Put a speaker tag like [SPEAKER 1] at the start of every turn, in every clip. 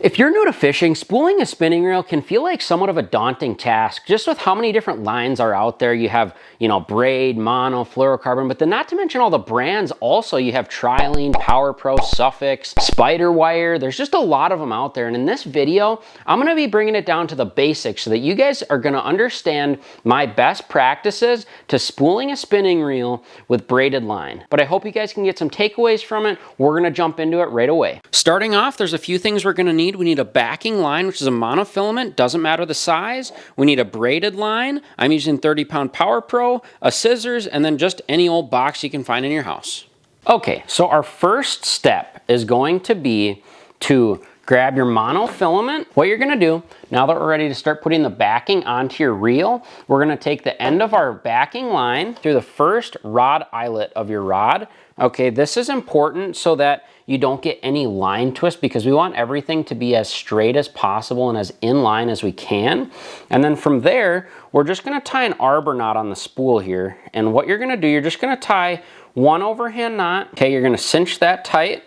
[SPEAKER 1] If you're new to fishing, spooling a spinning reel can feel like somewhat of a daunting task, just with how many different lines are out there. You have, braid, mono, fluorocarbon, but then not to mention all the brands also. You have Trilene, Power Pro, Suffix, Spider Wire. There's just a lot of them out there. And in this video, I'm gonna be bringing it down to the basics so that you guys are gonna understand my best practices to spooling a spinning reel with braided line. But I hope you guys can get some takeaways from it. We're gonna jump into it right away. Starting off, there's a few things we're gonna need. We need a backing line, which is a monofilament, doesn't matter the size. We need a braided line. I'm using 30-pound Power Pro, a scissors, and then just any old box you can find in your house. Okay, so our first step is going to be to grab your monofilament. What you're gonna do, now that we're ready to start putting the backing onto your reel, we're gonna take the end of our backing line through the first rod eyelet of your rod. Okay, this is important so that you don't get any line twist, because we want everything to be as straight as possible and as in line as we can. And then from there, we're just gonna tie an arbor knot on the spool here. And what you're gonna do, you're just gonna tie one overhand knot. Okay, you're gonna cinch that tight.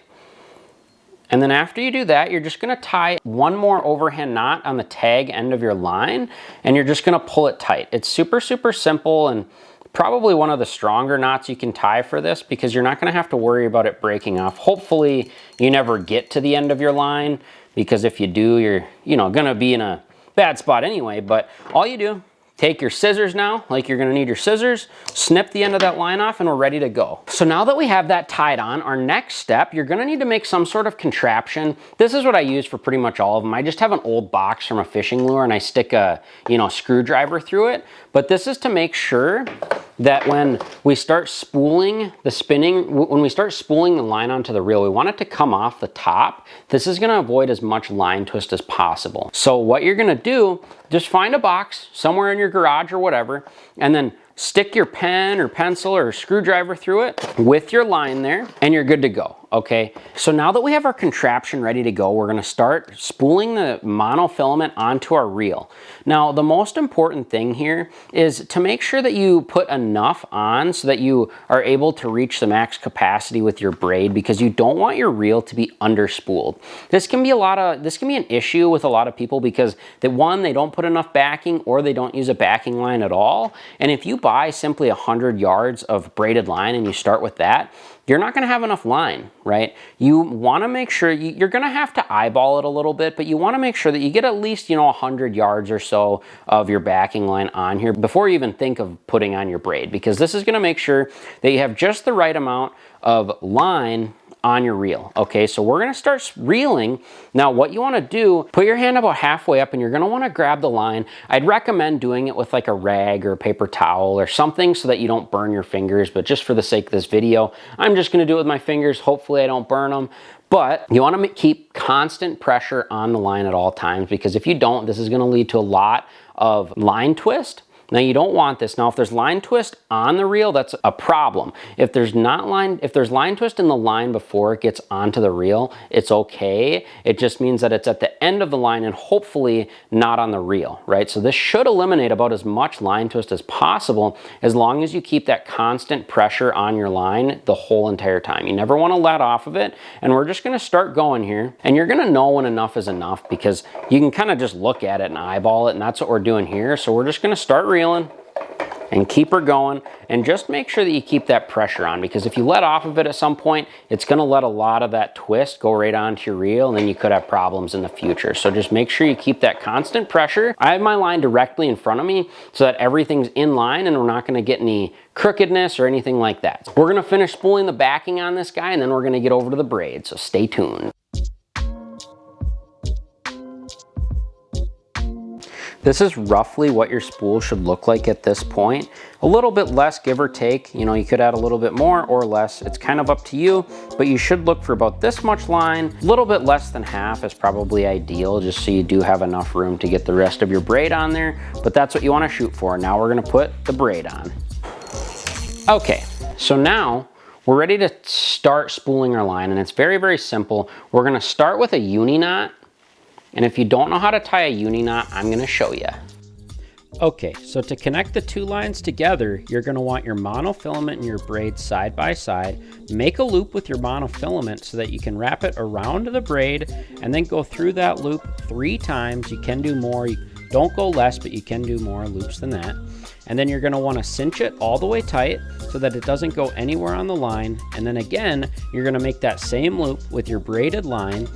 [SPEAKER 1] And then after you do that, you're just gonna tie one more overhand knot on the tag end of your line, and you're just gonna pull it tight. It's super, super simple, and probably one of the stronger knots you can tie for this, because you're not gonna have to worry about it breaking off. Hopefully you never get to the end of your line, because if you do, you're gonna be in a bad spot anyway. But all you do, take your scissors now, like you're gonna need your scissors, snip the end of that line off, and we're ready to go. So now that we have that tied on, our next step, you're gonna need to make some sort of contraption. This is what I use for pretty much all of them. I just have an old box from a fishing lure and I stick a, screwdriver through it. But this is to make sure that when we start spooling the line onto the reel, we want it to come off the top. This is gonna avoid as much line twist as possible. So what you're gonna do, just find a box somewhere in your garage or whatever, and then stick your pen or pencil or screwdriver through it with your line there, and you're good to go. Okay, so now that we have our contraption ready to go, we're gonna start spooling the monofilament onto our reel. Now, the most important thing here is to make sure that you put enough on so that you are able to reach the max capacity with your braid, because you don't want your reel to be underspooled. This can be an issue with a lot of people, because they don't put enough backing, or they don't use a backing line at all. And if you buy simply 100 yards of braided line and you start with that, you're not gonna have enough line, right? You wanna make sure, you're gonna have to eyeball it a little bit, but you wanna make sure that you get at least, 100 yards or so of your backing line on here before you even think of putting on your braid, because this is gonna make sure that you have just the right amount of line on your reel. Okay, so we're gonna start reeling. Now what you wanna do, put your hand about halfway up and you're gonna wanna grab the line. I'd recommend doing it with like a rag or a paper towel or something so that you don't burn your fingers, but just for the sake of this video, I'm just gonna do it with my fingers. Hopefully I don't burn them. But you wanna keep constant pressure on the line at all times, because if you don't, this is gonna lead to a lot of line twist. Now you don't want this. Now if there's line twist on the reel, that's a problem. If there's line twist in the line before it gets onto the reel, it's okay. It just means that it's at the end of the line and hopefully not on the reel, right? So this should eliminate about as much line twist as possible, as long as you keep that constant pressure on your line the whole entire time. You never want to let off of it. And we're just going to start going here, and you're going to know when enough is enough, because you can kind of just look at it and eyeball it, and that's what we're doing here. So we're just going to start reeling and keep her going, and just make sure that you keep that pressure on, because if you let off of it at some point, it's gonna let a lot of that twist go right onto your reel, and then you could have problems in the future. So just make sure you keep that constant pressure. I have my line directly in front of me so that everything's in line and we're not gonna get any crookedness or anything like that. We're gonna finish spooling the backing on this guy, and then we're gonna get over to the braid, so stay tuned. This is roughly what your spool should look like at this point. A little bit less, give or take. You could add a little bit more or less. It's kind of up to you, but you should look for about this much line. A little bit less than half is probably ideal, just so you do have enough room to get the rest of your braid on there, but that's what you want to shoot for. Now we're going to put the braid on. Okay, so now we're ready to start spooling our line, and it's very, very simple. We're going to start with a uni knot. And if you don't know how to tie a uni knot, I'm gonna show you.
[SPEAKER 2] Okay, so to connect the two lines together, you're going to want your monofilament and your braid side by side. Make a loop with your monofilament so that you can wrap it around the braid and then go through that loop 3 times. You can do more. Don't go less, but you can do more loops than that. And then you're going to want to cinch it all the way tight so that it doesn't go anywhere on the line. And then again, you're going to make that same loop with your braided line.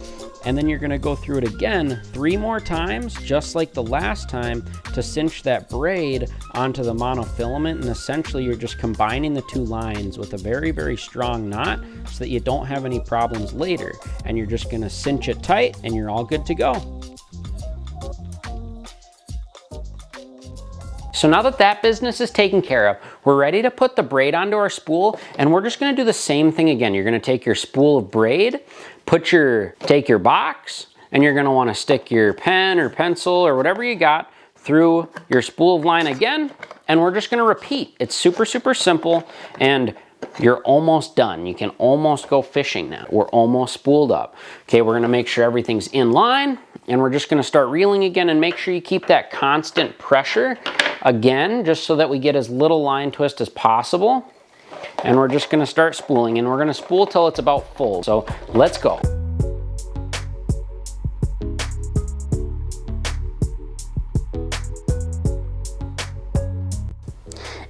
[SPEAKER 2] And then you're going to go through it again 3 more times, just like the last time, to cinch that braid onto the monofilament. And essentially you're just combining the 2 lines with a very, very strong knot so that you don't have any problems later. And you're just going to cinch it tight and you're all good to go.
[SPEAKER 1] So now that that business is taken care of, we're ready to put the braid onto our spool, and we're just gonna do the same thing again. You're gonna take your spool of braid, take your box, and you're gonna wanna stick your pen or pencil or whatever you got through your spool of line again, and we're just gonna repeat. It's super, super simple, and you're almost done. You can almost go fishing now. We're almost spooled up. Okay, we're gonna make sure everything's in line, and we're just gonna start reeling again, and make sure you keep that constant pressure again, just so that we get as little line twist as possible. And we're just gonna start spooling, and we're gonna spool till it's about full. So let's go.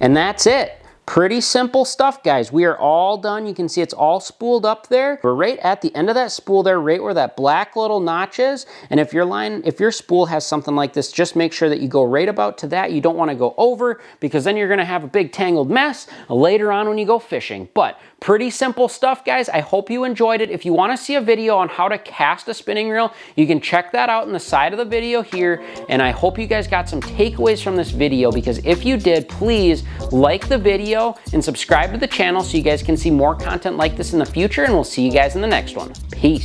[SPEAKER 1] And that's it. Pretty simple stuff, guys. We are all done. You can see it's all spooled up there. We're right at the end of that spool there, right where that black little notch is. And if your spool has something like this, just make sure that you go right about to that. You don't want to go over, because then you're going to have a big tangled mess later on when you go fishing. But pretty simple stuff, guys. I hope you enjoyed it. If you want to see a video on how to cast a spinning reel, you can check that out in the side of the video here. And I hope you guys got some takeaways from this video, because if you did, please like the video and subscribe to the channel so you guys can see more content like this in the future, and we'll see you guys in the next one. Peace.